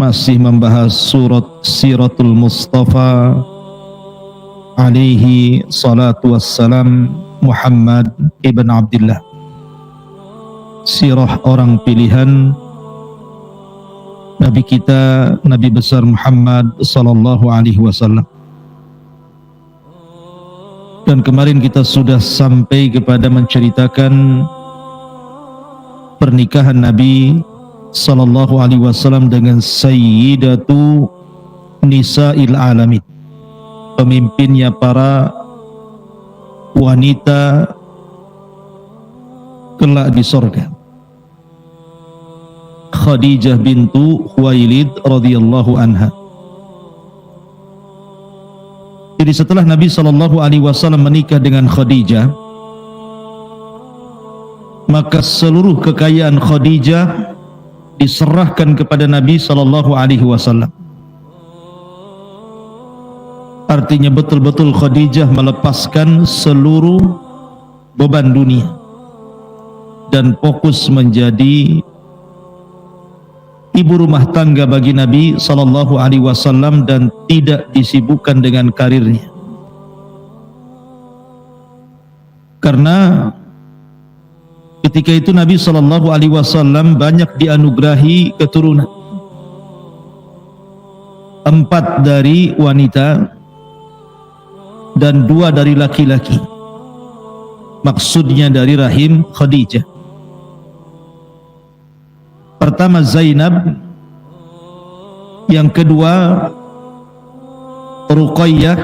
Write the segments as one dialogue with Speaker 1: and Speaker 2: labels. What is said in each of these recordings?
Speaker 1: masih membahas surat Siratul Mustafa alaihi salatu wassalam, Muhammad ibn Abdullah, sirah orang pilihan Nabi kita, Nabi besar Muhammad sallallahu alaihi wasallam. Dan kemarin kita sudah sampai kepada menceritakan pernikahan Nabi sallallahu alaihi wasallam dengan Sayyidatu Nisa'il Alamin, pemimpinnya para wanita kelak di sorga, Khadijah bintu Khuwailid radhiyallahu anha. Jadi setelah Nabi sallallahu alaihi wasallam menikah dengan Khadijah, maka seluruh kekayaan Khadijah diserahkan kepada Nabi sallallahu alaihi wasallam. Artinya betul-betul Khadijah melepaskan seluruh beban dunia dan fokus menjadi ibu rumah tangga bagi Nabi sallallahu alaihi wasallam dan tidak disibukkan dengan karirnya. Karena ketika itu Nabi sallallahu alaihi wasallam banyak dianugerahi keturunan. 4 dari wanita dan 2 dari laki-laki. Maksudnya dari rahim Khadijah. Pertama Zainab, yang kedua Ruqayyah,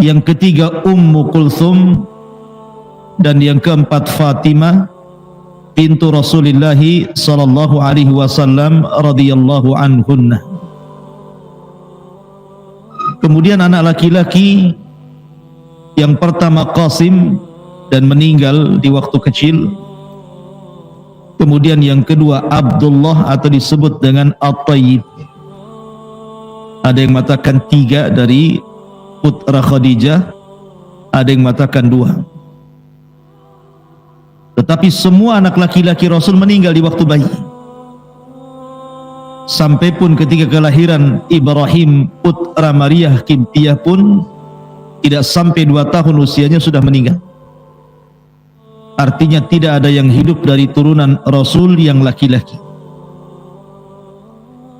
Speaker 1: yang ketiga Ummu Kulthum, dan yang keempat Fatimah bintu Rasulullah sallallahu alaihi wasallam radhiyallahu anhunna. Kemudian anak laki-laki yang pertama Qasim dan meninggal di waktu kecil. Kemudian yang kedua Abdullah atau disebut dengan At-Tayyib. Ada yang mengatakan 3 dari putra Khadijah, ada yang mengatakan 2. Tetapi semua anak laki-laki Rasul meninggal di waktu bayi. Sampai pun ketika kelahiran Ibrahim putra Maryah Qibtiyah pun tidak sampai 2 tahun usianya sudah meninggal. Artinya tidak ada yang hidup dari turunan Rasul yang laki-laki.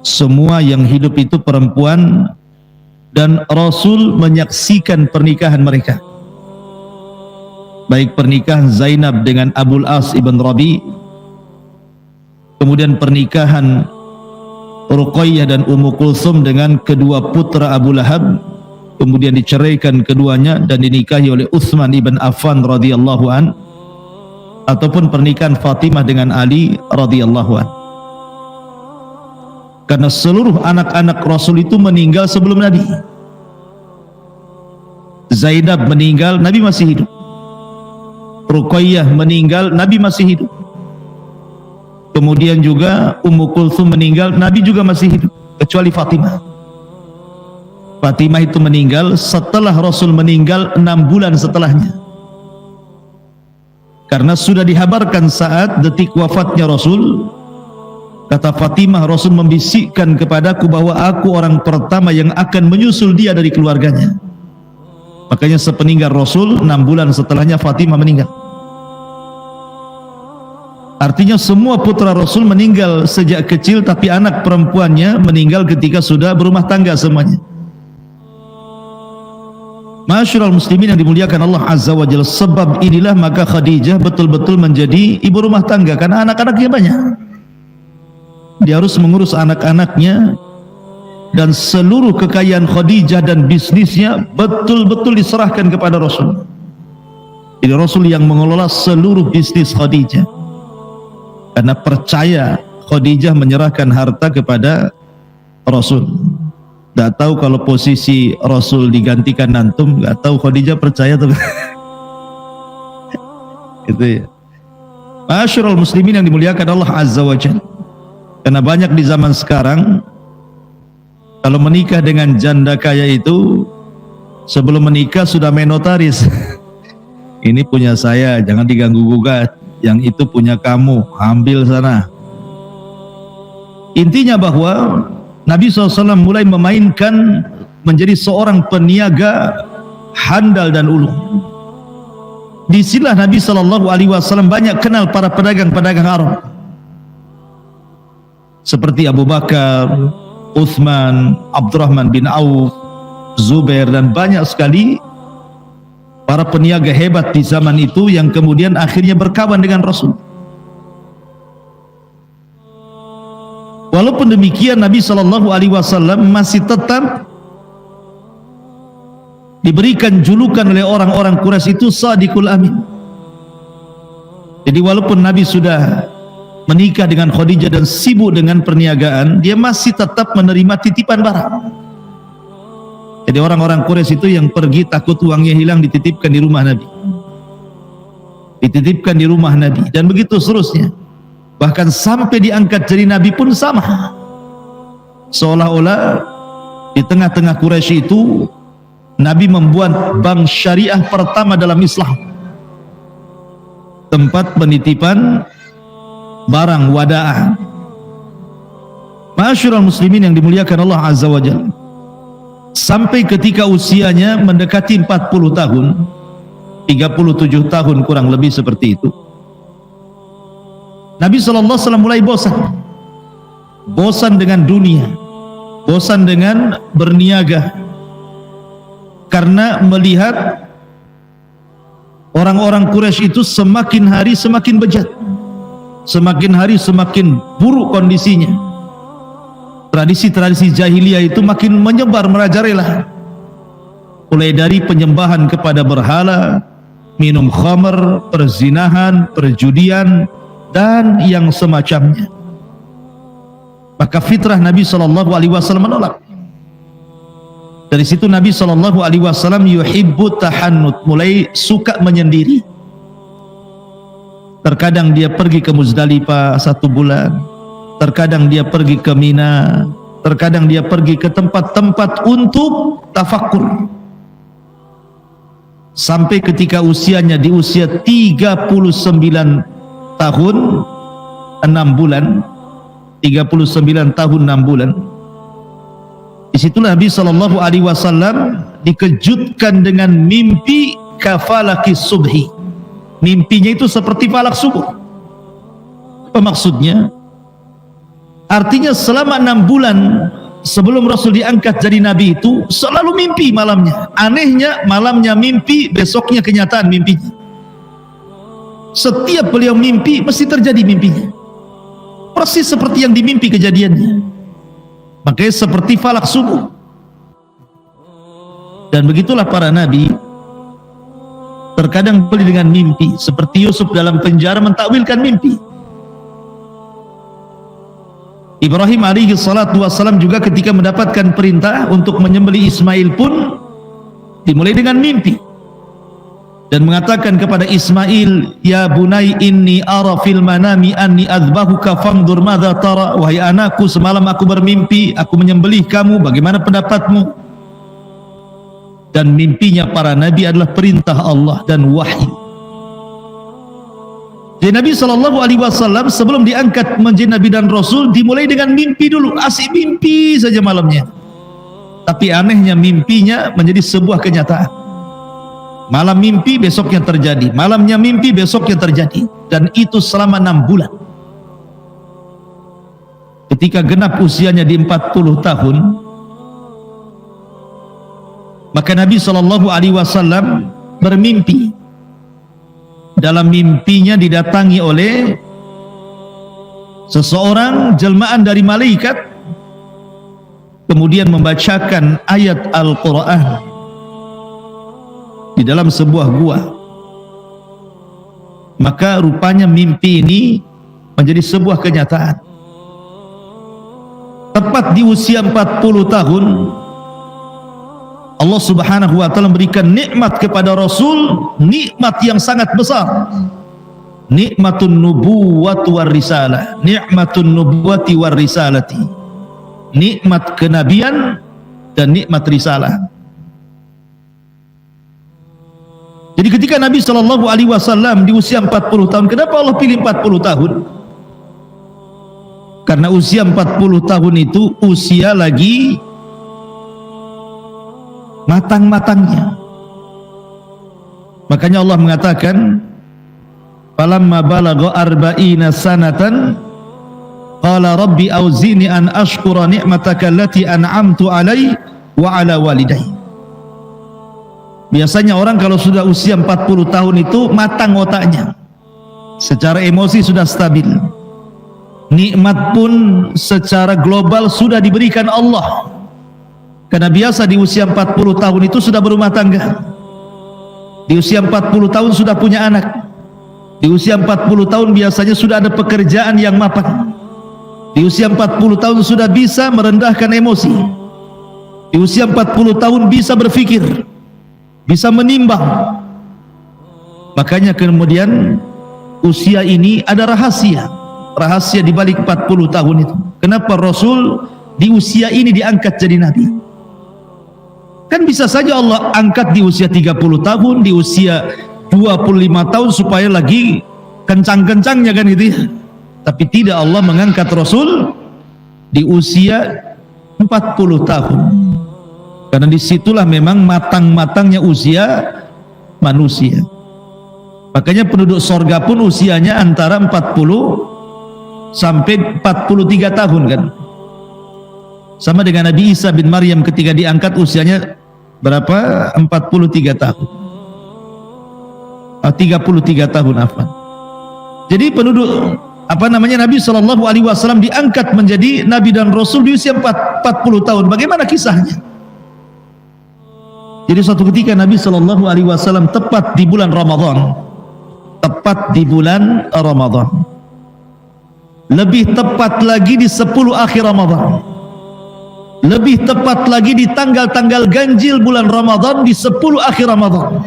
Speaker 1: Semua yang hidup itu perempuan, dan Rasul menyaksikan pernikahan mereka. Baik pernikahan Zainab dengan Abul As ibn Rabi, kemudian pernikahan Ruqayyah dan Ummu Kulthum dengan kedua putra Abu Lahab, kemudian diceraikan keduanya dan dinikahi oleh Utsman ibn Affan radhiyallahu an, ataupun pernikahan Fatimah dengan Ali radhiyallahu an. Karena seluruh anak-anak Rasul itu meninggal sebelum Nabi. Zainab meninggal, Nabi masih hidup. Ruqayyah meninggal, Nabi masih hidup. Kemudian juga Ummu Kulthum meninggal, Nabi juga masih hidup, kecuali Fatimah. Fatimah itu meninggal setelah Rasul meninggal 6 bulan setelahnya. Karena sudah dihabarkan saat detik wafatnya Rasul, kata Fatimah, Rasul membisikkan kepadaku bahwa aku orang pertama yang akan menyusul dia dari keluarganya. Makanya sepeninggal Rasul 6 bulan setelahnya Fatimah meninggal. Artinya semua putra Rasul meninggal sejak kecil, tapi anak perempuannya meninggal ketika sudah berumah tangga semuanya. Ma'asyiral muslimin yang dimuliakan Allah Azza wa Jalla, sebab inilah maka Khadijah betul-betul menjadi ibu rumah tangga karena anak-anaknya banyak. Dia harus mengurus anak-anaknya, dan seluruh kekayaan Khadijah dan bisnisnya betul-betul diserahkan kepada Rasul. Jadi Rasul yang mengelola seluruh bisnis Khadijah, karena percaya Khadijah menyerahkan harta kepada Rasul. Tidak tahu kalau posisi Rasul digantikan antum, nggak tahu Khadijah percaya tuh. Itu ya. Ma'asyiral muslimin yang dimuliakan Allah Azza wa Jalla. Karena banyak di zaman sekarang kalau menikah dengan janda kaya itu sebelum menikah sudah main notaris. Ini punya saya, jangan diganggu gugat. Yang itu punya kamu, ambil sana. Intinya bahwa Nabi SAW mulai memainkan menjadi seorang peniaga handal dan ulu. Disinilah Nabi SAW banyak kenal para pedagang-pedagang Arab seperti Abu Bakar, Uthman, Abdurrahman bin Auf, Zubair, dan banyak sekali para peniaga hebat di zaman itu yang kemudian akhirnya berkawan dengan Rasul. Walaupun demikian, Nabi SAW masih tetap diberikan julukan oleh orang-orang Quraisy itu Shadiqul Amin. Jadi walaupun Nabi sudah menikah dengan Khadijah dan sibuk dengan perniagaan, dia masih tetap menerima titipan barang. Jadi orang-orang Quraisy itu yang pergi takut uangnya hilang dititipkan di rumah Nabi, dititipkan di rumah Nabi, dan begitu seterusnya. Bahkan sampai diangkat jadi Nabi pun sama. Seolah-olah di tengah-tengah Quraisy itu Nabi membuat bank syariah pertama dalam Islam, tempat penitipan barang wadaah. Ma'asyiral muslimin yang dimuliakan Allah Azza wa Jalla, sampai ketika usianya mendekati 40 tahun, 37 tahun kurang lebih seperti itu, Nabi SAW mulai bosan dengan dunia, bosan dengan berniaga, karena melihat orang-orang Quraisy itu semakin hari semakin bejat, semakin hari semakin buruk kondisinya. Tradisi-tradisi jahiliyah itu makin menyebar merajalela, mulai dari penyembahan kepada berhala, minum khamr, perzinahan, perjudian, dan yang semacamnya. Maka fitrah Nabi SAW menolak. Dari situ Nabi SAW yuhibbu tahannut, mulai suka menyendiri. Terkadang dia pergi ke Muzdalifah 1 bulan, terkadang dia pergi ke Mina, terkadang dia pergi ke tempat-tempat untuk tafakkur. Sampai ketika usianya di usia 39 tahun 6 bulan, 39 tahun 6 bulan, disitulah Nabi SAW dikejutkan dengan mimpi kafalaki subhi. Mimpinya itu seperti falak subuh. Apa maksudnya? Artinya selama 6 bulan sebelum Rasul diangkat jadi Nabi itu selalu mimpi malamnya. Anehnya malamnya mimpi, besoknya kenyataan mimpinya. Setiap beliau mimpi mesti terjadi mimpinya, persis seperti yang dimimpi kejadiannya. Makanya seperti falak subuh. Dan begitulah para nabi, terkadang beli dengan mimpi, seperti Yusuf dalam penjara mentakwilkan mimpi. Ibrahim alaihi salatu wassalam juga ketika mendapatkan perintah untuk menyembelih Ismail pun dimulai dengan mimpi, dan mengatakan kepada Ismail, ya bunai inni ara fil manami anni adzbahuka fangdur madza tara. Wahai anakku, semalam aku bermimpi aku menyembelih kamu, bagaimana pendapatmu? Dan mimpinya para nabi adalah perintah Allah dan wahyu. Jadi Nabi SAW sebelum diangkat menjadi Nabi dan Rasul dimulai dengan mimpi dulu, asik mimpi saja malamnya. Tapi anehnya mimpinya menjadi sebuah kenyataan. Malam mimpi, besoknya terjadi. Malamnya mimpi, besoknya terjadi. Dan itu selama 6 bulan. Ketika genap usianya di 40 tahun, maka Nabi SAW bermimpi. Dalam mimpinya didatangi oleh seseorang jelmaan dari malaikat, kemudian membacakan ayat Al-Quran di dalam sebuah gua. Maka rupanya mimpi ini menjadi sebuah kenyataan. Tepat di usia 40 tahun Allah Subhanahu wa taala memberikan nikmat kepada Rasul, nikmat yang sangat besar. Nikmatun nubuwwati war risalah, nikmatun nubuwwati war risalati. Nikmat kenabian dan nikmat risalah. Jadi ketika Nabi SAW di usia 40 tahun, kenapa Allah pilih 40 tahun? Karena usia 40 tahun itu usia lagi matang-matangnya. Makanya Allah mengatakan, falamma balagha arba'ina sanatan qala rabbi auzini an ashkura ni'mataka allati an'amtu alai wa ala walidayya. Biasanya orang kalau sudah usia 40 tahun itu matang otaknya, secara emosi sudah stabil, nikmat pun secara global sudah diberikan Allah. Karena biasa di usia 40 tahun itu sudah berumah tangga, di usia 40 tahun sudah punya anak, di usia 40 tahun biasanya sudah ada pekerjaan yang mapan, di usia 40 tahun sudah bisa merendahkan emosi, di usia 40 tahun bisa berpikir, bisa menimbang. Makanya kemudian usia ini ada rahasia di balik 40 tahun itu. Kenapa Rasul di usia ini diangkat jadi nabi? Kan bisa saja Allah angkat di usia 30 tahun, di usia 25 tahun supaya lagi kencang-kencangnya kan gitu ya. Tapi tidak, Allah mengangkat Rasul di usia 40 tahun. Karena disitulah memang matang-matangnya usia manusia. Makanya penduduk sorga pun usianya antara 40 sampai 43 tahun kan. Sama dengan Nabi Isa bin Maryam ketika diangkat usianya berapa? 43 tahun. 33 tahun afwan. Jadi penduduk Nabi sallallahu alaihi wasallam diangkat menjadi nabi dan rasul di usia 40 tahun. Bagaimana kisahnya? Jadi suatu ketika Nabi sallallahu alaihi wasallam tepat di bulan Ramadan. Lebih tepat lagi di 10 akhir Ramadan. Lebih tepat lagi di tanggal-tanggal ganjil bulan Ramadan, di 10 akhir Ramadan.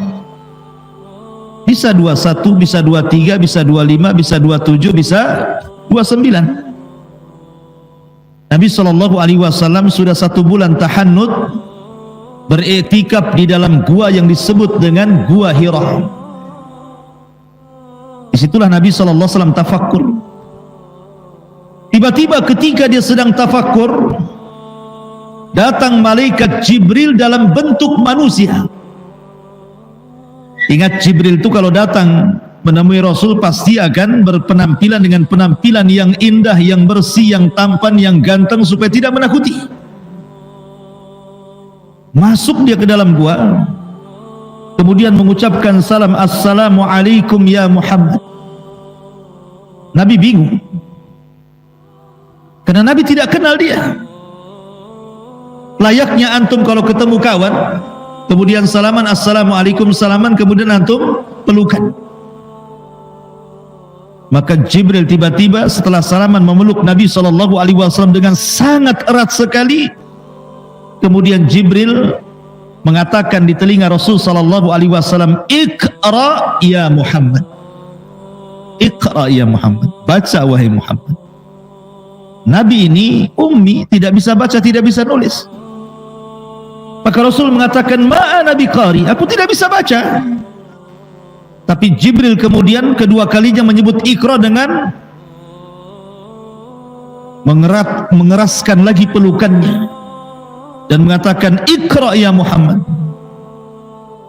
Speaker 1: Bisa 21, bisa 23, bisa 25, bisa 27, bisa 29. Nabi SAW sudah 1 bulan tahannud, beriktikaf di dalam gua yang disebut dengan Gua Hira. Disitulah Nabi SAW tafakkur. Tiba-tiba ketika dia sedang tafakkur, datang malaikat Jibril dalam bentuk manusia. Ingat, Jibril itu kalau datang menemui Rasul pasti akan berpenampilan dengan penampilan yang indah, yang bersih, yang tampan, yang ganteng supaya tidak menakuti. Masuk dia ke dalam gua, kemudian mengucapkan salam, assalamualaikum ya Muhammad. Nabi bingung, karena Nabi tidak kenal dia. Layaknya antum kalau ketemu kawan, kemudian salaman, assalamualaikum, salaman, kemudian antum pelukan. Maka Jibril tiba-tiba setelah salaman memeluk Nabi SAW dengan sangat erat sekali. Kemudian Jibril mengatakan di telinga Rasul SAW, Iqra ya Muhammad, Iqra ya Muhammad, baca wahai Muhammad. Nabi ini ummi, tidak bisa baca, tidak bisa nulis. Maka Rasul mengatakan, ma'ana biqari, aku tidak bisa baca. Tapi Jibril kemudian kedua kalinya menyebut Iqra dengan mengeraskan lagi pelukannya dan mengatakan, Iqra ya Muhammad.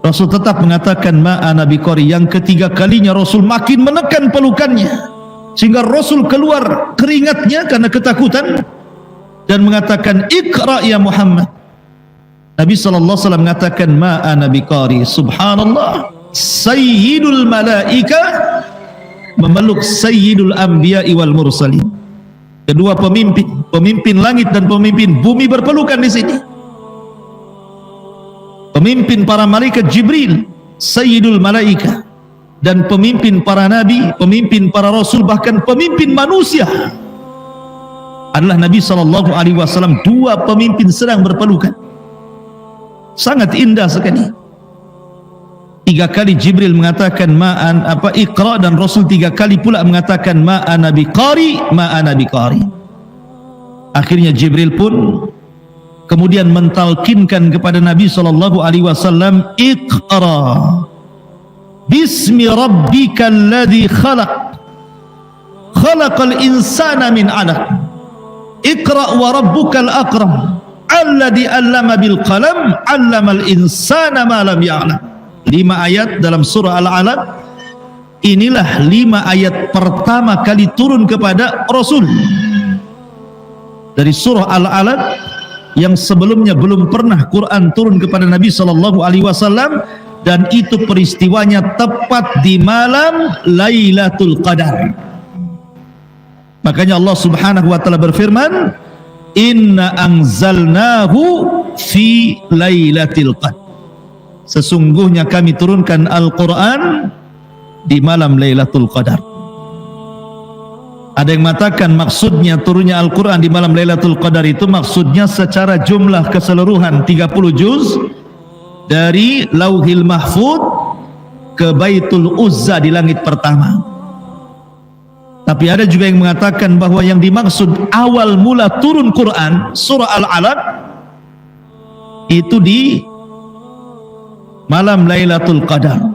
Speaker 1: Rasul tetap mengatakan, ma'ana biqari. Yang ketiga kalinya Rasul makin menekan pelukannya sehingga Rasul keluar keringatnya karena ketakutan dan mengatakan, Iqra ya Muhammad. Nabi SAW mengatakan, ma'ana biqari. Subhanallah, Sayyidul Malaika memeluk Sayyidul Anbiya'i wal Mursalin. Kedua pemimpin langit dan pemimpin bumi berpelukan di sini. Pemimpin para malaikat Jibril, Sayyidul Malaika, dan pemimpin para nabi, pemimpin para rasul, bahkan pemimpin manusia adalah Nabi SAW. Dua pemimpin sedang berpelukan. Sangat indah sekali. 3 kali Jibril mengatakan Iqra, dan Rasul 3 kali pula mengatakan ma'ana biqari, ma'ana biqari. Akhirnya Jibril pun kemudian mentalkinkan kepada Nabi SAW, Iqra bismi rabbikal ladzi khalaq, khalaqal insana min 'alaq, Iqra wa rabbukal akram alladzi 'allama bil qalam 'allamal insana ma lam ya'lam. 5 ayat dalam surah Al-Alaq. Inilah 5 ayat pertama kali turun kepada Rasul dari surah Al-Alaq, yang sebelumnya belum pernah Quran turun kepada Nabi sallallahu alaihi wasallam, dan itu peristiwanya tepat di malam Lailatul Qadar. Makanya Allah Subhanahu wa taala berfirman, "Inna anzalnahu fi Lailatul Qadar." Sesungguhnya kami turunkan Al-Qur'an di malam Lailatul Qadar. Ada yang mengatakan maksudnya turunnya Al-Quran di malam Lailatul Qadar itu maksudnya secara jumlah keseluruhan 30 juz dari Lauhil Mahfud ke Baitul Uzza di langit pertama. Tapi ada juga yang mengatakan bahwa yang dimaksud awal mula turun Quran surah Al-Alaq itu di malam Lailatul Qadar.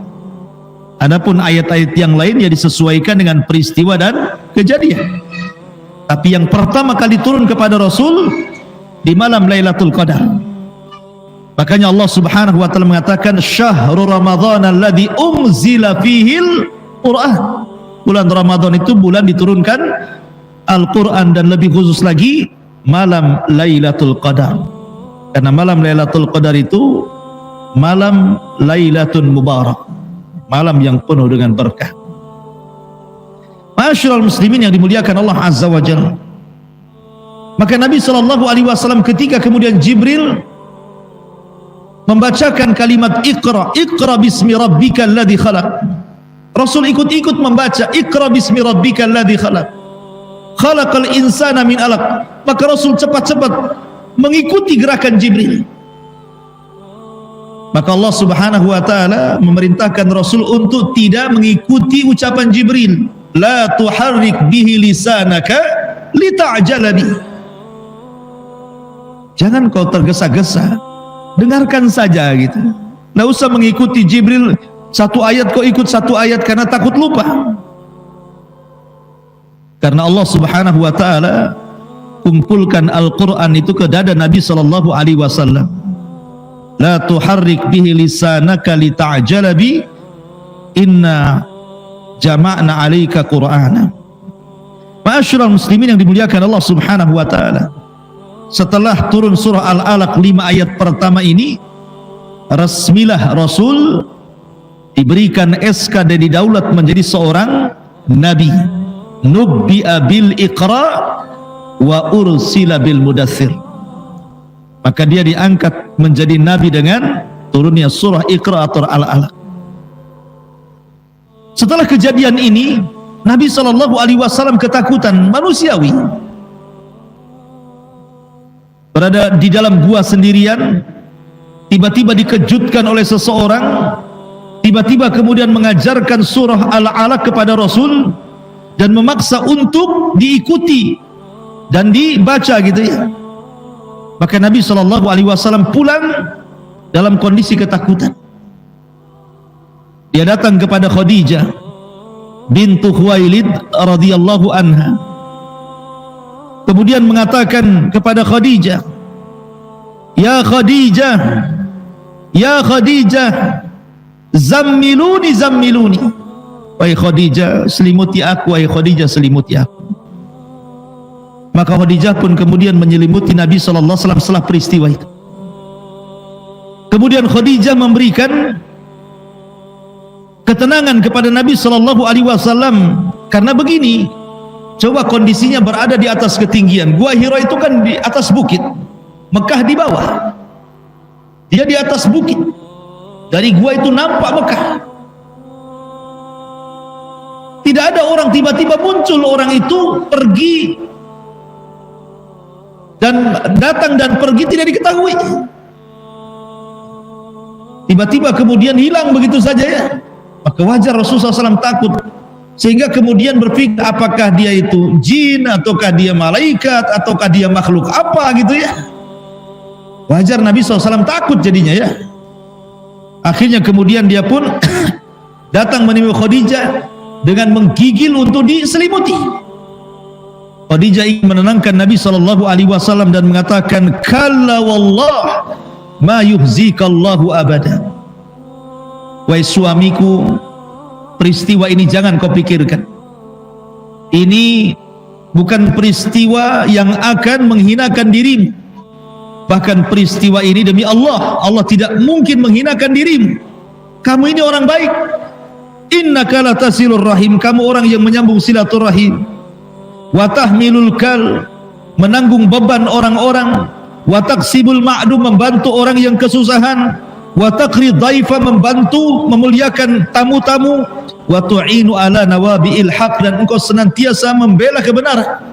Speaker 1: Adapun ayat-ayat yang lain ya disesuaikan dengan peristiwa dan kejadian. Tapi yang pertama kali turun kepada Rasul di malam Lailatul Qadar. Makanya Allah Subhanahu wa taala mengatakan syahrul ramadhan alladzi unzila fihil Qur'an. Bulan Ramadan itu bulan diturunkan Al-Qur'an, dan lebih khusus lagi malam Lailatul Qadar. Karena malam Lailatul Qadar itu malam Lailatul Mubarak, malam yang penuh dengan berkah. Ma'asyiral muslimin yang dimuliakan Allah Azza wa Jalla. Maka Nabi sallallahu alaihi wasallam ketika kemudian Jibril membacakan kalimat Iqra, Iqra bismi rabbikal ladzi khalaq, Rasul ikut-ikut membaca Iqra bismi rabbikal ladzi khalaq, khalaqal insana min 'alaq. Maka Rasul cepat-cepat mengikuti gerakan Jibril. Maka Allah Subhanahu wa taala memerintahkan Rasul untuk tidak mengikuti ucapan Jibril, la tuharrik bihi lisanaka lita'jala bi. Jangan kau tergesa-gesa, dengarkan saja gitu. Enggak usah mengikuti Jibril, satu ayat kau ikut satu ayat karena takut lupa. Karena Allah Subhanahu wa taala kumpulkan Al-Qur'an itu ke dada Nabi sallallahu alaihi wasallam. La tuharrik bihi lisanaka lita'jala bi inna jama'na 'alaika Qur'ana. Ma'asyiral muslimin yang dimuliakan Allah Subhanahu wa taala. Setelah turun surah Al-Alaq 5 ayat pertama ini, resmilah Rasul diberikan SK dan didaulat menjadi seorang nabi. Nubbi'a bil Iqra wa ursila bil Mudaththir. Maka dia diangkat menjadi nabi dengan turunnya surah Iqra atau Al-Alaq. Setelah kejadian ini, Nabi sallallahu alaihi wasallam ketakutan manusiawi. Berada di dalam gua sendirian, tiba-tiba dikejutkan oleh seseorang, tiba-tiba kemudian mengajarkan surah Al-Alaq kepada Rasul dan memaksa untuk diikuti dan dibaca gitu ya. Maka Nabi sallallahu alaihi wasallam pulang dalam kondisi ketakutan. Dia datang kepada Khadijah bintu Khuwailid radhiyallahu anha. Kemudian mengatakan kepada Khadijah, "Ya Khadijah, ya Khadijah, zammiluni zammiluni." Wahai Khadijah, selimuti aku, wahai Khadijah, selimuti aku. Maka Khadijah pun kemudian menyelimuti Nabi sallallahu alaihi wasallam setelah peristiwa itu. Kemudian Khadijah memberikan ketenangan kepada Nabi sallallahu alaihi wasallam karena begini, coba kondisinya berada di atas ketinggian. Gua Hira itu kan di atas bukit, Mekah di bawah. Dia di atas bukit. Dari gua itu nampak Mekah. Tidak ada orang, tiba-tiba muncul orang itu pergi dan datang dan pergi tidak diketahui. Tiba-tiba kemudian hilang begitu saja ya. Maka wajar Rasulullah SAW takut, sehingga kemudian berpikir apakah dia itu jin ataukah dia malaikat ataukah dia makhluk apa gitu ya. Wajar Nabi SAW takut jadinya ya. Akhirnya kemudian dia pun datang menemui Khadijah dengan menggigil untuk diselimuti. Khadijah ingin menenangkan Nabi SAW dan mengatakan, kalla wallah ma yuhzikallahu abada. Wahai suamiku, peristiwa ini jangan kau pikirkan. Ini bukan peristiwa yang akan menghinakan dirimu. Bahkan peristiwa ini demi Allah, Allah tidak mungkin menghinakan dirimu. Kamu ini orang baik. Innaka latasilur rahim, kamu orang yang menyambung silaturahim. Wa tahmilul kal, menanggung beban orang-orang. Wa taqsibul ma'dum, membantu orang yang kesusahan. Wa taqri dhaifa, membantu memuliakan tamu-tamu. Wa tu'inu ala nawabi'il haq, dan engkau senantiasa membela kebenaran.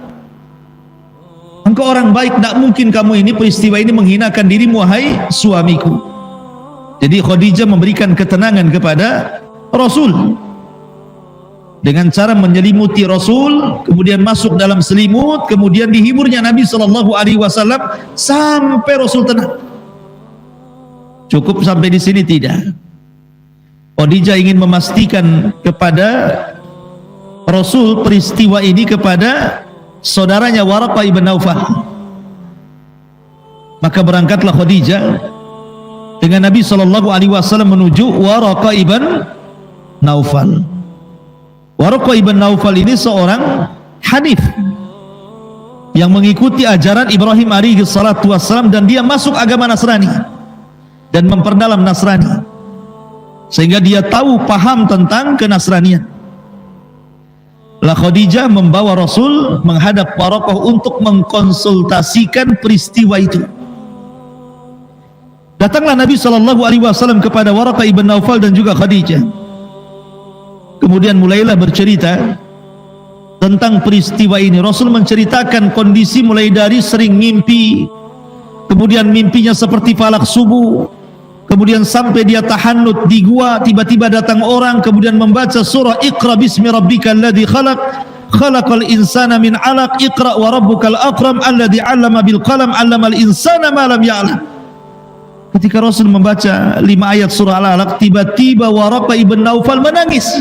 Speaker 1: Engkau orang baik, tidak mungkin kamu ini peristiwa ini menghinakan dirimu, wahai suamiku. Jadi Khadijah memberikan ketenangan kepada Rasul dengan cara menyelimuti Rasul, kemudian masuk dalam selimut, kemudian dihiburnya Nabi SAW sampai Rasul tenang. Cukup sampai di sini? Tidak. Khadijah ingin memastikan kepada Rasul peristiwa ini kepada saudaranya Waraqah ibn Naufal. Maka berangkatlah Khadijah dengan Nabi SAW menuju Waraqah ibn Naufal. Waraqah ibn Naufal ini seorang Hanif yang mengikuti ajaran Ibrahim alaihi salatu wassalam, dan dia masuk agama Nasrani dan memperdalam Nasrani sehingga dia tahu, paham tentang kenasranian. La Khadijah membawa Rasul menghadap Waraqah untuk mengkonsultasikan peristiwa itu. Datanglah Nabi SAW kepada Waraqah ibn Naufal dan juga Khadijah. Kemudian mulailah bercerita tentang peristiwa ini. Rasul menceritakan kondisi mulai dari sering mimpi, kemudian mimpinya seperti falak subuh, kemudian sampai dia tahannut di gua, tiba-tiba datang orang kemudian membaca surah Iqra bismi rabbikal ladzi khalaq, khalaqal insana min 'alaq, Iqra wa rabbukal akram alladzi 'allama bil qalam 'allamal insana ma lam ya'lam. Ketika Rasul membaca 5 ayat surah Al-Alaq, tiba-tiba Waraqah ibn Naufal menangis.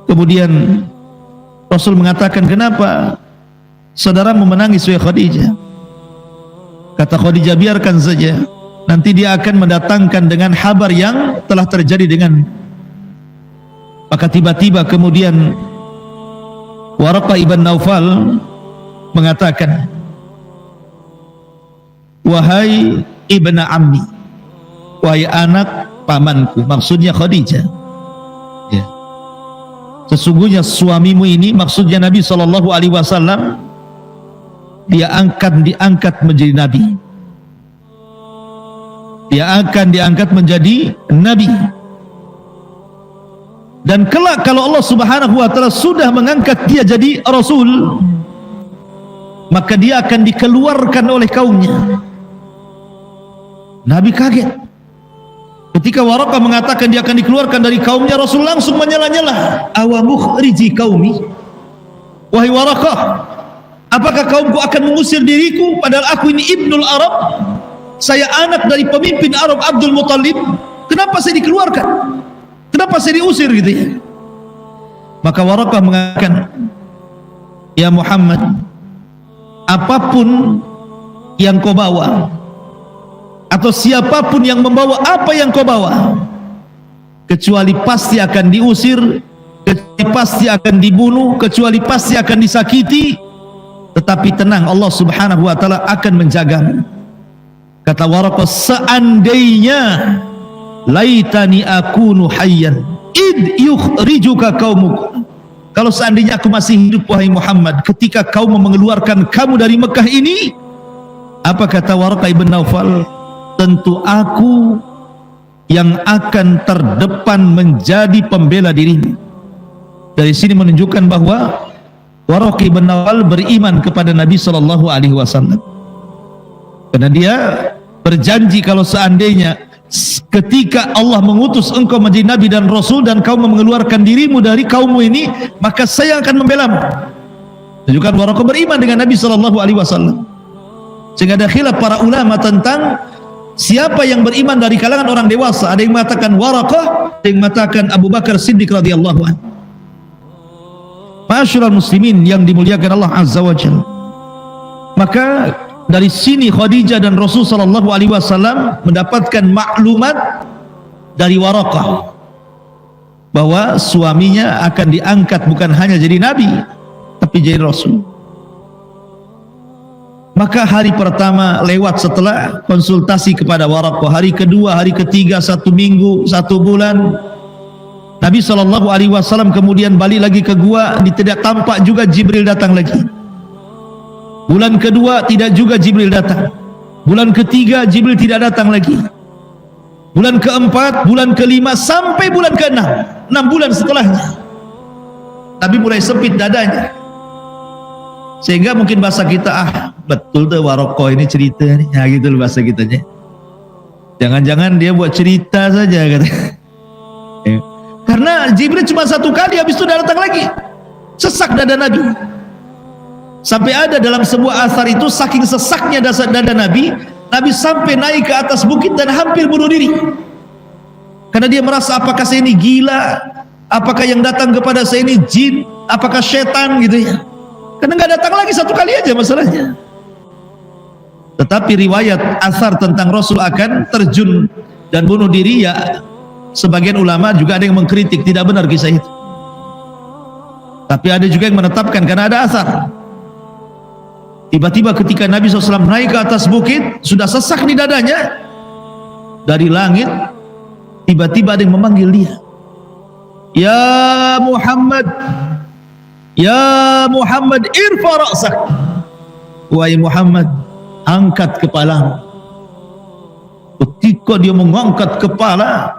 Speaker 1: Kemudian Rasul mengatakan, kenapa saudaramu menangis wahai Khadijah? Kata Khadijah, biarkan saja, nanti dia akan mendatangkan dengan kabar yang telah terjadi dengan. Maka tiba-tiba kemudian Waraqah ibn Naufal mengatakan, wahai ibna ammi, wahai anak pamanku, maksudnya Khadijah, ya, sesungguhnya suamimu ini, maksudnya Nabi SAW, dia akan diangkat menjadi nabi. Dia akan diangkat menjadi nabi. Dan kelak kalau Allah Subhanahu wa taala sudah mengangkat dia jadi rasul, maka dia akan dikeluarkan oleh kaumnya. Nabi kaget ketika Waraqah mengatakan dia akan dikeluarkan dari kaumnya. Rasul langsung menyela-nyela, awa mukhriji qaumi, wahai Waraqah, apakah kaumku akan mengusir diriku padahal aku ini ibnul Arab, saya anak dari pemimpin Arab Abdul Muttalib, kenapa saya dikeluarkan, kenapa saya diusir gitu ya? Maka Waraqah mengatakan, ya Muhammad, apapun yang kau bawa atau siapapun yang membawa apa yang kau bawa, kecuali pasti akan diusir, kecuali pasti akan dibunuh, kecuali pasti akan disakiti. Tetapi tenang, Allah Subhanahu wa taala akan menjagamu. Kata Waraqah, seandainya laitani akunu hayyan id yukhrijuka qaumuk, kalau seandainya aku masih hidup wahai Muhammad ketika kaum mengeluarkan kamu dari Mekah ini, apa kata Waraqah ibn Naufal? Tentu aku yang akan terdepan menjadi pembela dirimu. Dari sini menunjukkan bahwa Waraqah ibn Naufal beriman kepada Nabi SAW, karena dia berjanji kalau seandainya ketika Allah mengutus engkau menjadi Nabi dan Rasul dan kau mengeluarkan dirimu dari kaummu ini, maka saya akan membelamu. Menunjukkan Waraqah beriman dengan Nabi SAW. Sehingga ada khilaf para ulama tentang siapa yang beriman dari kalangan orang dewasa. Ada yang mengatakan Waraqah, ada yang mengatakan Abu Bakar Siddiq radhiyallahu anhu. Ma'asyiral muslimin yang dimuliakan Allah Azza wa Jalla. Maka dari sini Khadijah dan Rasul sallallahu alaihi wasallam mendapatkan maklumat dari Waraqah bahwa suaminya akan diangkat bukan hanya jadi nabi tapi jadi rasul. Maka hari pertama lewat setelah konsultasi kepada Waraqah, hari kedua, hari ketiga, 1 minggu, 1 bulan, Nabi SAW kemudian balik lagi ke gua, tidak tampak juga Jibril datang lagi. Bulan kedua tidak juga Jibril datang. Bulan ketiga Jibril tidak datang lagi. Bulan keempat, bulan kelima, sampai bulan keenam, 6 bulan setelahnya Nabi mulai sempit dadanya, sehingga mungkin bahasa kita, betul tuh Waraqah ini cerita nih, ya gitu loh bahasa kitanya. Jangan-jangan dia buat cerita saja kata. Karena Jibril cuma 1 kali, habis itu datang lagi, sesak dada Nabi. Sampai ada dalam sebuah asar itu, saking sesaknya dada Nabi, Nabi sampai naik ke atas bukit dan hampir bunuh diri. Karena dia merasa, apakah saya ini gila? Apakah yang datang kepada saya ini jin? Apakah setan gitu ya? Karena nggak datang lagi 1 kali aja masalahnya. Tetapi riwayat asar tentang Rasul akan terjun dan bunuh diri, ya sebagian ulama juga ada yang mengkritik, tidak benar kisah itu. Tapi ada juga yang menetapkan karena ada asar. Tiba-tiba ketika Nabi SAW naik ke atas bukit, sudah sesak di dadanya, dari langit tiba-tiba ada yang memanggil dia, ya Muhammad, ya Muhammad, irfa ra'sak, wahai Muhammad, angkat kepalamu. Ketika dia mengangkat kepala,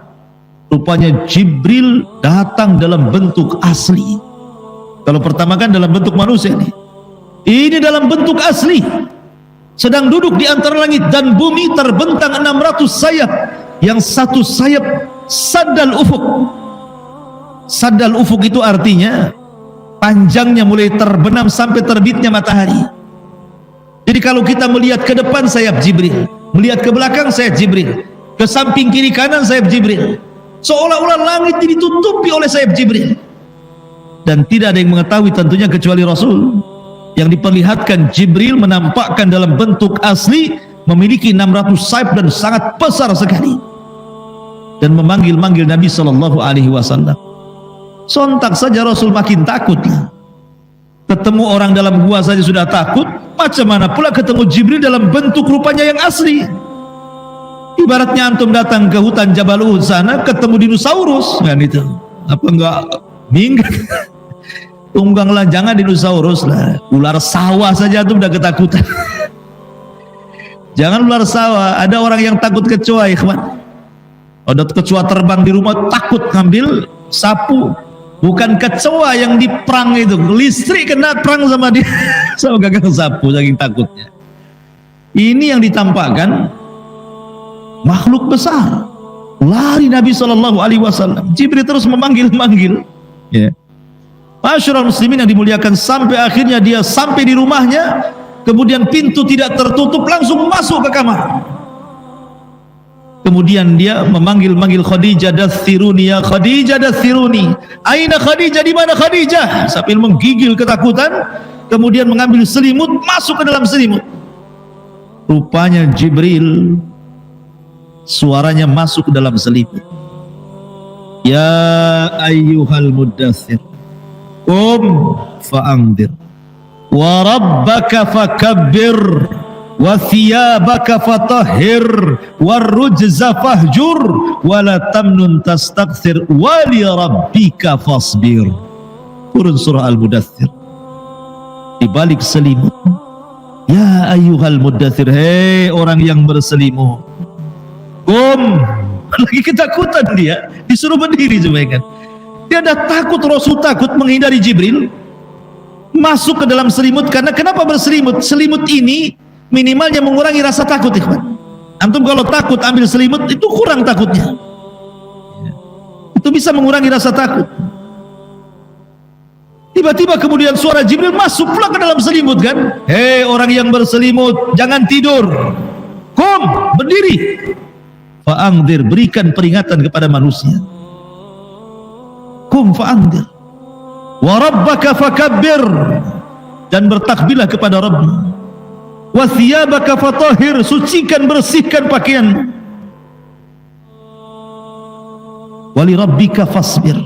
Speaker 1: rupanya Jibril datang dalam bentuk asli. Kalau pertama kan dalam bentuk manusia nih, ini dalam bentuk asli, sedang duduk di antara langit dan bumi, terbentang 600 sayap, yang 1 sayap saddal ufuk. Saddal ufuk itu artinya panjangnya mulai terbenam sampai terbitnya matahari. Jadi kalau kita melihat ke depan, sayap Jibril, melihat ke belakang, sayap Jibril, ke samping kiri kanan, sayap Jibril, seolah-olah langit ditutupi oleh sayap Jibril. Dan tidak ada yang mengetahui tentunya kecuali Rasul. Yang diperlihatkan, Jibril menampakkan dalam bentuk asli, memiliki 600 sayap dan sangat besar sekali, dan memanggil-manggil Nabi SAW. Sontak saja Rasul makin takut. Ketemu orang dalam gua saja sudah takut, macam mana pula ketemu Jibril dalam bentuk rupanya yang asli. Ibaratnya antum datang ke hutan Jabal Uhud sana, ketemu dinosaurus kan, itu apa enggak minggat? Tungganglah, jangan dinosaurus lah, ular sawah saja tuh udah ketakutan. Jangan ular sawah, ada orang yang takut kecoa, ikhwan. Ada kecoa terbang di rumah, takut ngambil sapu. Bukan kecoa yang diperang itu, listrik kena perang sama dia, sama gagang sapu, saking takutnya. Ini yang ditampakkan makhluk besar. Lari Nabi SAW. Jibril terus memanggil-manggil, ya. Ma'asyiral muslimin yang dimuliakan, sampai akhirnya dia sampai di rumahnya, kemudian pintu tidak tertutup, langsung masuk ke kamar. Kemudian dia memanggil-manggil Khadijah, dathiruni ya Khadijah, dathiruni, aina Khadijah, di mana Khadijah, sambil menggigil ketakutan. Kemudian mengambil selimut, masuk ke dalam selimut. Rupanya Jibril, suaranya masuk ke dalam selimut. Ya ayyuhal muddathir, qum fa'angdir, wa rabbaka fakabbir, wa thiyabaka fatahhir, war rujza fahjur, wa la tamnun tastakthir, wa li rabbika fasbir. Turun surah Al-Mudaththir. Di balik selimut, ya ayyuhal muddathir, hei orang yang berselimut, qum. Lagi ketakutan dia, disuruh berdiri coba kan. Dia dah takut, Rasul takut, menghindari Jibril, masuk ke dalam selimut. Karena kenapa berselimut? Selimut ini minimalnya mengurangi rasa takut, ikhwan. Antum kalau takut ambil selimut, itu kurang takutnya, itu bisa mengurangi rasa takut. Tiba-tiba kemudian suara Jibril masuk pula ke dalam selimut kan. Hei orang yang berselimut, jangan tidur, qum, berdiri, fa'angdir, berikan peringatan kepada manusia. Qum fa'angdir, wa rabbaka fakabbir, dan bertakbirlah kepada Rabb, wa thiyabaka fatahhir, sucikan, bersihkan pakaian, wa li rabbika fasbir.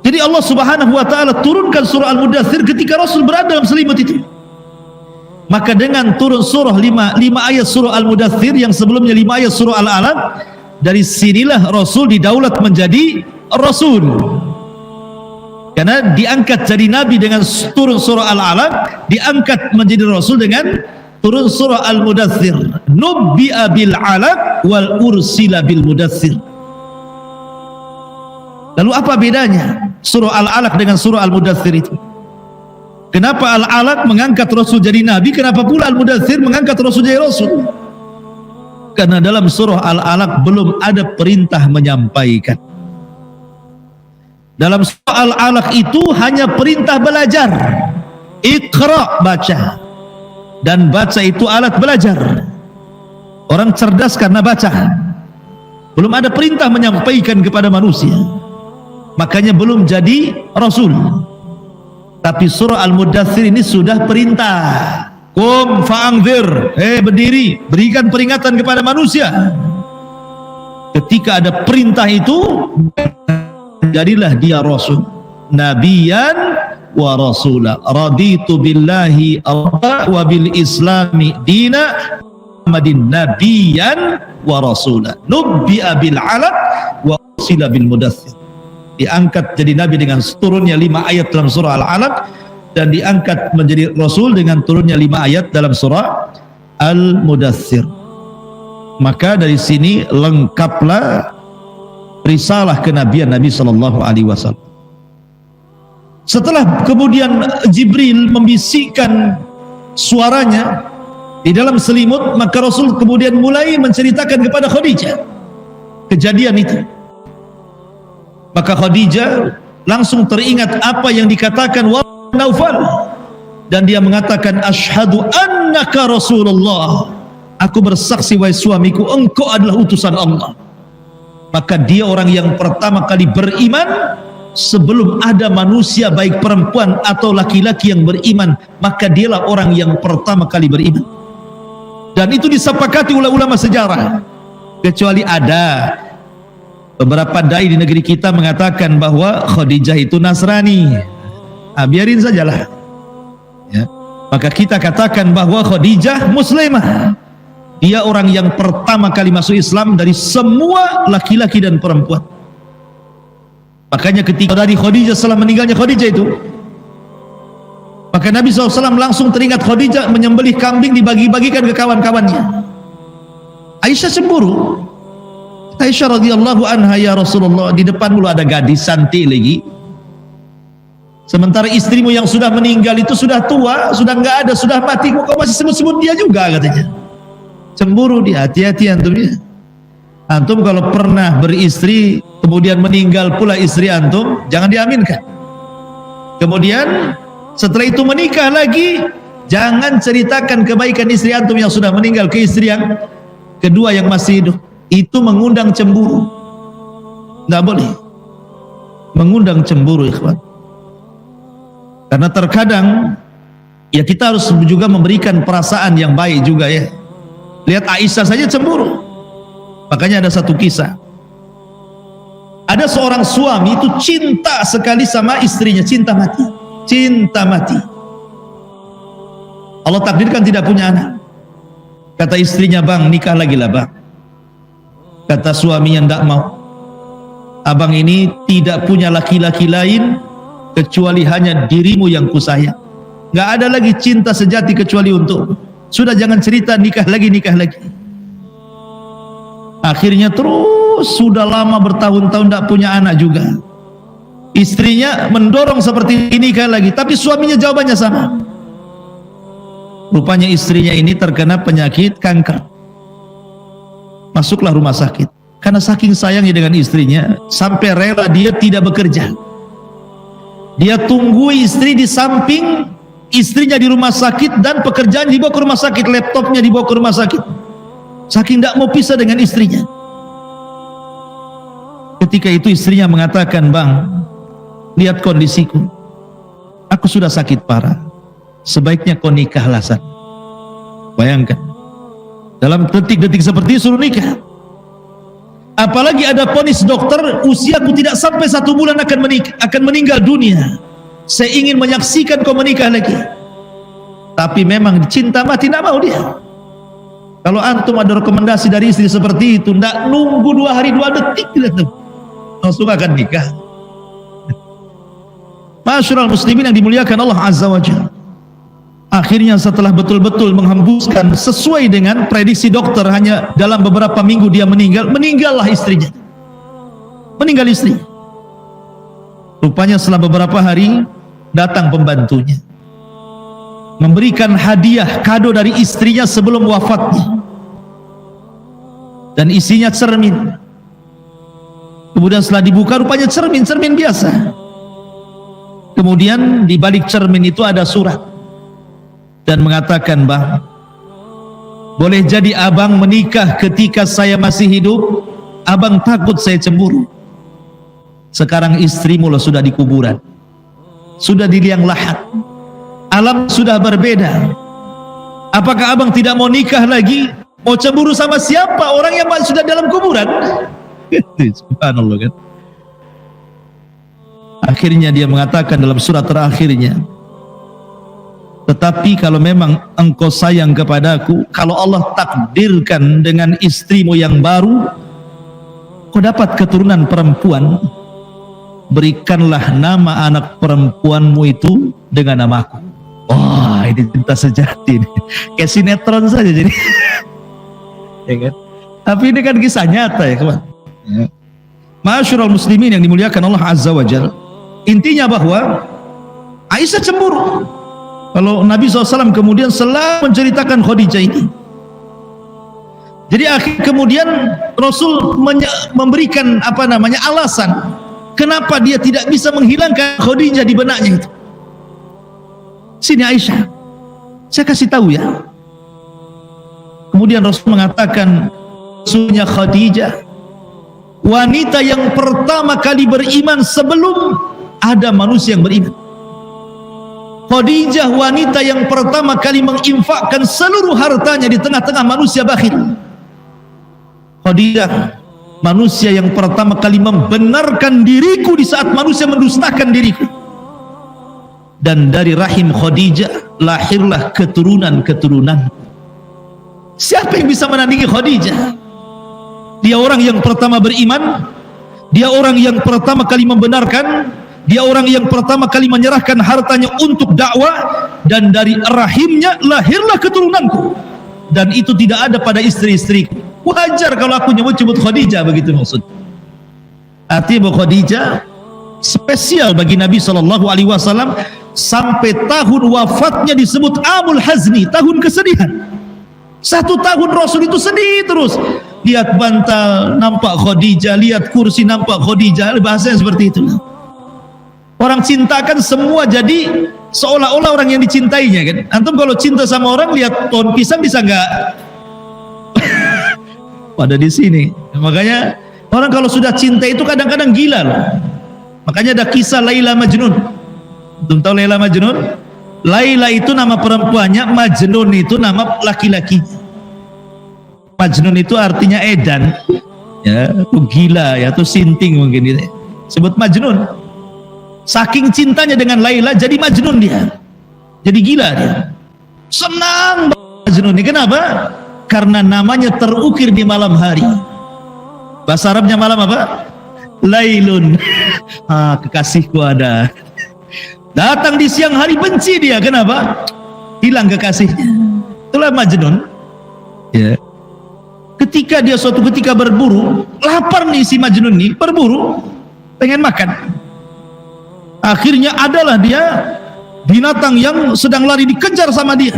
Speaker 1: Jadi Allah Subhanahu wa taala turunkan surah Al-Mudaththir ketika Rasul berada dalam selimut itu. Maka dengan turun surah 5 ayat surah Al-Mudaththir yang sebelumnya 5 ayat surah Al-Alaq, dari sinilah Rasul didaulat menjadi Rasul. Karena diangkat jadi Nabi dengan turun surah Al-Alaq, diangkat menjadi Rasul dengan turun surah Al-Mudaththir. Nubbi'a bil 'alaq wal ursila bil mudaththir. Lalu apa bedanya surah Al-Alaq dengan surah Al-Mudaththir itu? Kenapa Al-Alaq mengangkat Rasul jadi Nabi, kenapa pula Al-Mudaththir mengangkat Rasul jadi Rasul? Karena dalam surah Al-Alaq belum ada perintah menyampaikan. Dalam surah Al-Alaq itu hanya perintah belajar. Iqra, baca. Dan baca itu alat belajar. Orang cerdas karena baca. Belum ada perintah menyampaikan kepada manusia. Makanya belum jadi Rasul. Tapi surah Al-Mudaththir ini sudah perintah. Qum fa'anzir, berdiri, berikan peringatan kepada manusia. Ketika ada perintah itu, jadilah dia Rasul. Nabiyan wa rasula. Raditu billahi wa bil islami dina Muhammadin nabiyan wa rasula. Nubbi'a bil 'alaq wa ursila bil mudaththir. Diangkat jadi Nabi dengan turunnya 5 ayat dalam surah Al-Alaq, dan diangkat menjadi Rasul dengan turunnya 5 ayat dalam surah Al-Mudaththir. Maka dari sini lengkaplah risalah kenabian Nabi sallallahu alaihi wasallam. Setelah kemudian Jibril membisikkan suaranya di dalam selimut, maka Rasul kemudian mulai menceritakan kepada Khadijah kejadian itu. Maka Khadijah langsung teringat apa yang dikatakan Warqah Naufal, dan dia mengatakan, asyhadu annaka Rasulullah, aku bersaksi wahai suamiku, engkau adalah utusan Allah. Maka dia orang yang pertama kali beriman sebelum ada manusia baik perempuan atau laki-laki yang beriman, maka dialah orang yang pertama kali beriman. Dan itu disepakati oleh ulama sejarah, kecuali ada beberapa dai di negeri kita mengatakan bahwa Khadijah itu Nasrani. Biarin sajalah ya. Maka kita katakan bahwa Khadijah Muslimah. Dia orang yang pertama kali masuk Islam dari semua laki-laki dan perempuan. Makanya ketika dari Khadijah, setelah meninggalnya Khadijah itu, maka Nabi SAW langsung teringat Khadijah menyembelih kambing, dibagi-bagikan ke kawan-kawannya. Aisyah cemburu. Aisyah radhiyallahu anha, ya Rasulullah, di depan mulu ada gadis cantik lagi, sementara istrimu yang sudah meninggal itu sudah tua, sudah nggak ada, sudah mati, kok masih sebut-sebut dia juga, katanya. Cemburu dia. Hati-hati antum ya. Antum kalau pernah beristri kemudian meninggal pula istri antum, jangan diaminkan. Kemudian setelah itu menikah lagi, jangan ceritakan kebaikan istri antum yang sudah meninggal ke istri yang kedua yang masih hidup. Itu mengundang cemburu. Tidak boleh mengundang cemburu, ikhwan. Karena terkadang ya kita harus juga memberikan perasaan yang baik juga ya. Lihat Aisyah saja cemburu. Makanya ada satu kisah. Ada seorang suami itu cinta sekali sama istrinya, cinta mati. Cinta mati. Allah takdirkan tidak punya anak. Kata istrinya, bang, nikah lagi lah bang. Kata suaminya, tidak mau. Abang ini tidak punya laki-laki lain kecuali hanya dirimu yang kusayang. Nggak ada lagi cinta sejati kecuali untuk. Sudah jangan cerita nikah lagi, nikah lagi. Akhirnya terus sudah lama bertahun-tahun tidak punya anak juga. Istrinya mendorong seperti ini nikah lagi, tapi suaminya jawabannya sama. Rupanya istrinya ini terkena penyakit kanker. Masuklah rumah sakit. Karena saking sayangnya dengan istrinya, sampai rela dia tidak bekerja. Dia tunggu istri di samping istrinya di rumah sakit, dan pekerjaan dibawa ke rumah sakit, laptopnya dibawa ke rumah sakit. Saking tidak mau pisah dengan istrinya. Ketika itu istrinya mengatakan, bang, lihat kondisiku, aku sudah sakit parah, sebaiknya kau nikahlah San. Bayangkan, dalam detik-detik seperti itu suruh nikah. Apalagi ada vonis dokter, usiaku tidak sampai 1 bulan akan meninggal dunia, saya ingin menyaksikan kau menikah lagi. Tapi memang cinta mati tidak mau dia. Kalau antum ada rekomendasi dari istri seperti itu, tidak nunggu 2 hari 2 detik, langsung akan nikah. Masyarul muslimin yang dimuliakan Allah Azza wa Jalla, akhirnya setelah betul-betul menghembuskan sesuai dengan prediksi dokter, hanya dalam beberapa minggu dia meninggallah istrinya. Meninggal istri. Rupanya setelah beberapa hari datang pembantunya, memberikan hadiah kado dari istrinya sebelum wafatnya, dan isinya cermin. Kemudian setelah dibuka, rupanya cermin biasa. Kemudian di balik cermin itu ada surat dan mengatakan, Bang, boleh jadi abang menikah ketika saya masih hidup, abang takut saya cemburu. Sekarang istrimu loh sudah di kuburan, sudah di liang lahat, alam sudah berbeda. Apakah abang tidak mau nikah lagi? Mau cemburu sama siapa? Orang yang sudah dalam kuburan. Subhanallah kan. Akhirnya dia mengatakan dalam surat terakhirnya, tetapi kalau memang engkau sayang kepadaku, kalau Allah takdirkan dengan istrimu yang baru kau dapat keturunan perempuan, berikanlah nama anak perempuanmu itu dengan namaku. Wah, ini cinta sejati nih. Kayak sinetron saja jadi. Ya kan? Tapi ini kan kisah nyata ya kawan. Ya. Masyarul muslimin yang dimuliakan Allah Azza wa Jalla, intinya bahwa Aisyah cemburu kalau Nabi SAW kemudian selalu menceritakan Khadijah ini. Jadi akhir kemudian Rasul memberikan alasan kenapa dia tidak bisa menghilangkan Khadijah di benaknya itu. Sini Aisyah, saya kasih tahu ya. Kemudian Rasul mengatakan, sesungguhnya Khadijah wanita yang pertama kali beriman sebelum ada manusia yang beriman. Khadijah wanita yang pertama kali menginfakkan seluruh hartanya di tengah-tengah manusia bakhil. Khadijah manusia yang pertama kali membenarkan diriku di saat manusia mendustakan diriku. Dan dari rahim Khadijah lahirlah keturunan-keturunan. Siapa yang bisa menandingi Khadijah? Dia orang yang pertama beriman, dia orang yang pertama kali membenarkan, dia orang yang pertama kali menyerahkan hartanya untuk dakwah, dan dari rahimnya lahirlah keturunanku, dan itu tidak ada pada istri-istriku. Wajar kalau aku nyebut Khadijah, begitu maksud. Artinya bahwa Khadijah spesial bagi Nabi SAW sampai tahun wafatnya disebut Amul Hazni, tahun kesedihan. 1 tahun Rasul itu sedih terus. Lihat bantal nampak Khadijah, lihat kursi nampak Khadijah, bahasanya seperti itu. Orang cintakan semua jadi seolah-olah orang yang dicintainya kan. Antum kalau cinta sama orang lihat pohon pisang bisa nggak pada di sini. Makanya orang kalau sudah cinta itu kadang-kadang gila loh. Makanya ada kisah Laila Majnun. Antum tahu Laila Majnun? Laila itu nama perempuannya, Majnun itu nama laki-laki. Majnun itu artinya edan, ya, itu gila, ya, itu sinting mungkin gitu. Sebut Majnun. Saking cintanya dengan Laila jadi Majnun dia, jadi gila dia. Senang Majnun ini. Kenapa? Karena namanya terukir di malam hari. Bahasa Arabnya malam apa? Lailun. Kekasihku ada. Datang di siang hari benci dia. Kenapa? Hilang kekasihnya. Itulah Majnun. Ya. Ketika dia suatu ketika berburu, lapar nih si Majnun nih, berburu, pengen makan. Akhirnya adalah dia binatang yang sedang lari dikejar sama dia.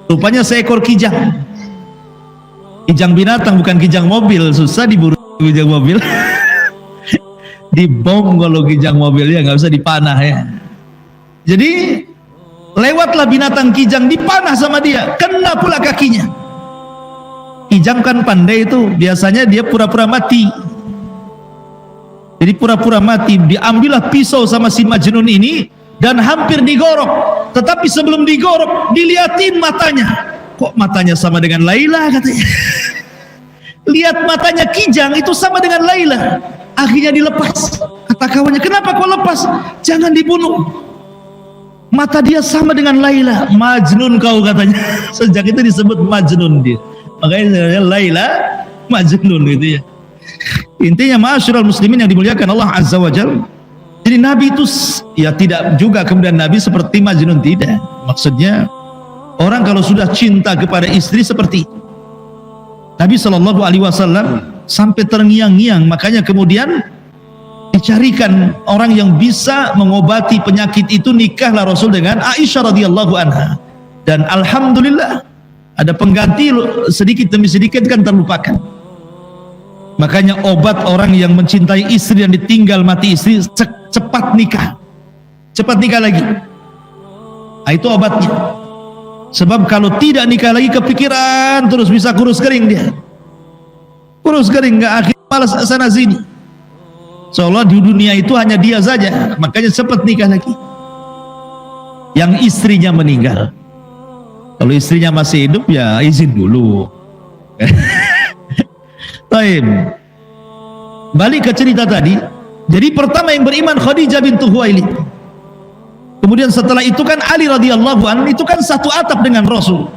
Speaker 1: Rupanya seekor kijang. Kijang binatang, bukan kijang mobil. Susah diburu kijang mobil. Dibom kalau kijang mobilnya, nggak bisa dipanah ya. Jadi lewatlah binatang kijang, dipanah sama dia, kena pula kakinya. Kijang kan pandai itu, biasanya dia pura-pura mati. Jadi pura-pura mati, diambillah pisau sama si Majnun ini dan hampir digorok. Tetapi sebelum digorok, dilihatin matanya. Kok matanya sama dengan Laila katanya. Lihat matanya kijang itu sama dengan Laila. Akhirnya dilepas. Kata kawannya, kenapa kau lepas? Jangan dibunuh. Mata dia sama dengan Laila. Majnun kau katanya. Sejak itu disebut Majnun dia. Makanya Laila Majnun gitu ya. Intinya ma'asyiral muslimin yang dimuliakan Allah Azza wa Jalla. Jadi Nabi itu ya tidak juga kemudian Nabi seperti Majnun, tidak. Maksudnya orang kalau sudah cinta kepada istri seperti itu. Nabi SAW sampai terngiang-ngiang, makanya kemudian dicarikan orang yang bisa mengobati penyakit itu. Nikahlah Rasul dengan Aisyah radhiyallahu anha. Dan alhamdulillah ada pengganti, sedikit demi sedikit kan terlupakan. Makanya obat orang yang mencintai istri dan ditinggal mati istri, cepat nikah, cepat nikah lagi. Nah, itu obatnya. Sebab kalau tidak nikah lagi kepikiran terus, bisa kurus kering dia, kurus kering, nggak, akhirnya malas sana sini. Seolah di dunia itu hanya dia saja. Makanya cepat nikah lagi. Yang istrinya meninggal, kalau istrinya masih hidup ya izin dulu. Baik, balik ke cerita tadi. Jadi pertama yang beriman Khadijah bintu Khuwailid. Kemudian setelah itu kan Ali radhiyallahu anhu, itu kan satu atap dengan Rasul.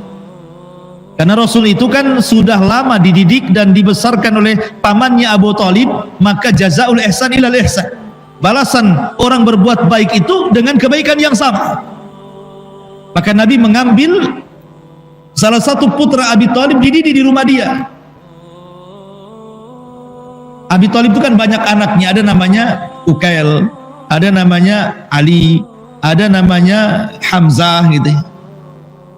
Speaker 1: Karena Rasul itu kan sudah lama dididik dan dibesarkan oleh pamannya Abu Thalib, maka jazaul ihsan ilal ihsan. Balasan orang berbuat baik itu dengan kebaikan yang sama. Maka Nabi mengambil salah satu putra Abi Thalib, dididik di rumah dia. Abi Thalib itu kan banyak anaknya, ada namanya Ukail, ada namanya Ali, ada namanya Hamzah gitu.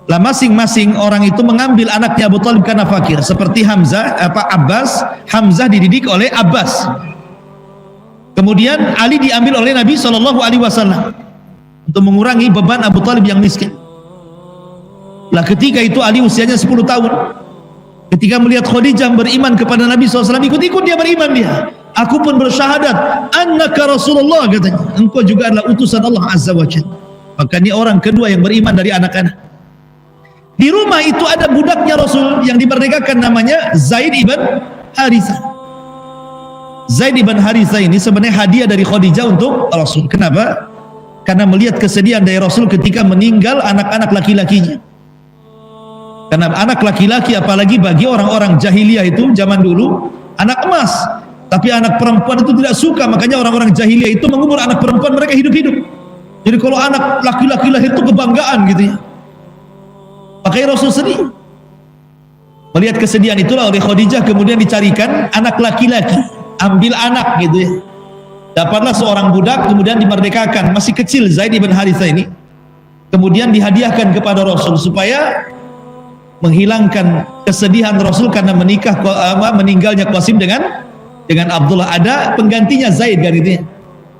Speaker 1: Lah masing-masing orang itu mengambil anaknya Abu Thalib karena fakir. Seperti Abbas, Hamzah dididik oleh Abbas. Kemudian Ali diambil oleh Nabi SAW untuk mengurangi beban Abu Thalib yang miskin. Lah ketika itu Ali usianya 10 tahun. Ketika melihat Khadijah beriman kepada Nabi SAW, ikut-ikut dia beriman dia. Aku pun bersyahadat, annaka Rasulullah, katanya. Engkau juga adalah utusan Allah Azza wa Jalla. Maka ini orang kedua yang beriman dari anak-anak. Di rumah itu ada budaknya Rasul yang dimerdekakan, namanya Zaid ibn Harithah. Zaid ibn Harithah ini sebenarnya hadiah dari Khadijah untuk Rasul. Kenapa? Karena melihat kesedihan dari Rasul ketika meninggal anak-anak laki-lakinya. Karena anak laki-laki, apalagi bagi orang-orang jahiliyah itu zaman dulu, anak emas. Tapi anak perempuan itu tidak suka, makanya orang-orang jahiliyah itu mengubur anak perempuan mereka hidup-hidup. Jadi kalau anak laki-laki lahir itu kebanggaan gitu ya. Makanya Rasul sedih. Melihat kesedihan itulah oleh Khadijah kemudian dicarikan anak laki-laki, ambil anak gitu ya. Dapatlah seorang budak kemudian dimerdekakan, masih kecil Zaid ibn Harithah ini. Kemudian dihadiahkan kepada Rasul supaya menghilangkan kesedihan Rasul karena meninggalnya Qasim dengan Abdullah. Ada penggantinya Zaid kan itu ya,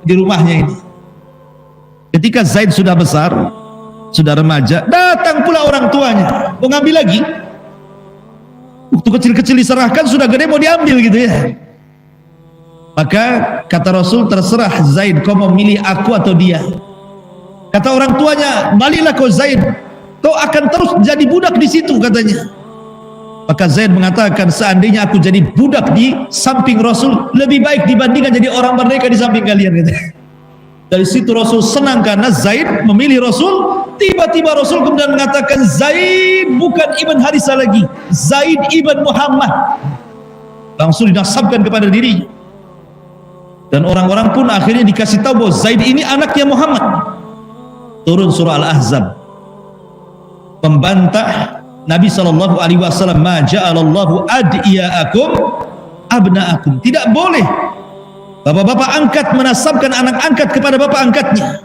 Speaker 1: di rumahnya ini. Ketika Zaid sudah besar, sudah remaja, datang pula orang tuanya mau ngambil lagi. Waktu kecil-kecil diserahkan, sudah gede mau diambil gitu ya. Maka kata Rasul, terserah Zaid, kau mau milih aku atau dia. Kata orang tuanya, baliklah kau Zaid, kau akan terus jadi budak di situ, katanya. Maka Zaid mengatakan, seandainya aku jadi budak di samping Rasul, lebih baik dibandingkan jadi orang merdeka di samping kalian, katanya. Dari situ Rasul senang karena Zaid memilih Rasul. Tiba-tiba Rasul kemudian mengatakan, Zaid bukan Ibn Harithah lagi, Zaid Ibn Muhammad. Langsung dinasabkan kepada dirinya. Dan orang-orang pun akhirnya dikasih tahu bahwa Zaid ini anaknya Muhammad. Turun surah Al-Ahzab membantah Nabi SAW, ma ja'alallahu adiyaakum abna'akum. Tidak boleh bapak-bapak angkat menasabkan anak angkat kepada bapak angkatnya.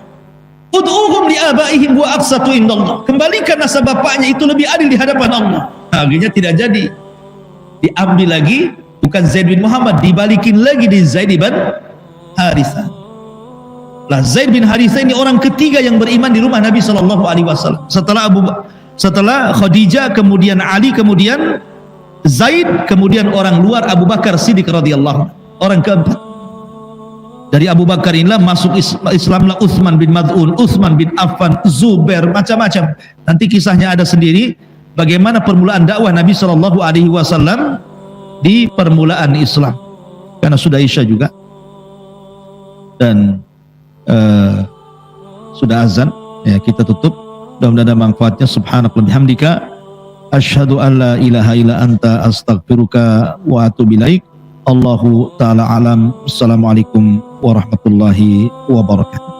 Speaker 1: Ud'uhum li'abaihim wa aqsatu indallah. Kembalikan nasab bapaknya, itu lebih adil di hadapan Allah. Akhirnya tidak jadi. Diambil lagi, bukan Zaid bin Muhammad, dibalikin lagi di Zaid bin Harithah. Lah Zaid bin Harithah ini orang ketiga yang beriman di rumah Nabi SAW. Setelah Khadijah, kemudian Ali, kemudian Zaid, kemudian orang luar Abu Bakar Siddiq radhiyallahu anhu, orang keempat. Dari Abu Bakar inilah masuk Islamlah Utsman bin Mad'un, Utsman bin Affan, Zubair, macam-macam. Nanti kisahnya ada sendiri bagaimana permulaan dakwah Nabi Shallallahu Alaihi Wasallam di permulaan Islam. Karena sudah Isya juga dan sudah azan, ya kita tutup. Mudah-mudahan ada manfaatnya. Subhanakallahumma bihamdika asyhadu an la ilaha illa anta astaghfiruka wa atubu ilaik. Allahu ta'ala alam. Assalamualaikum warahmatullahi wabarakatuh.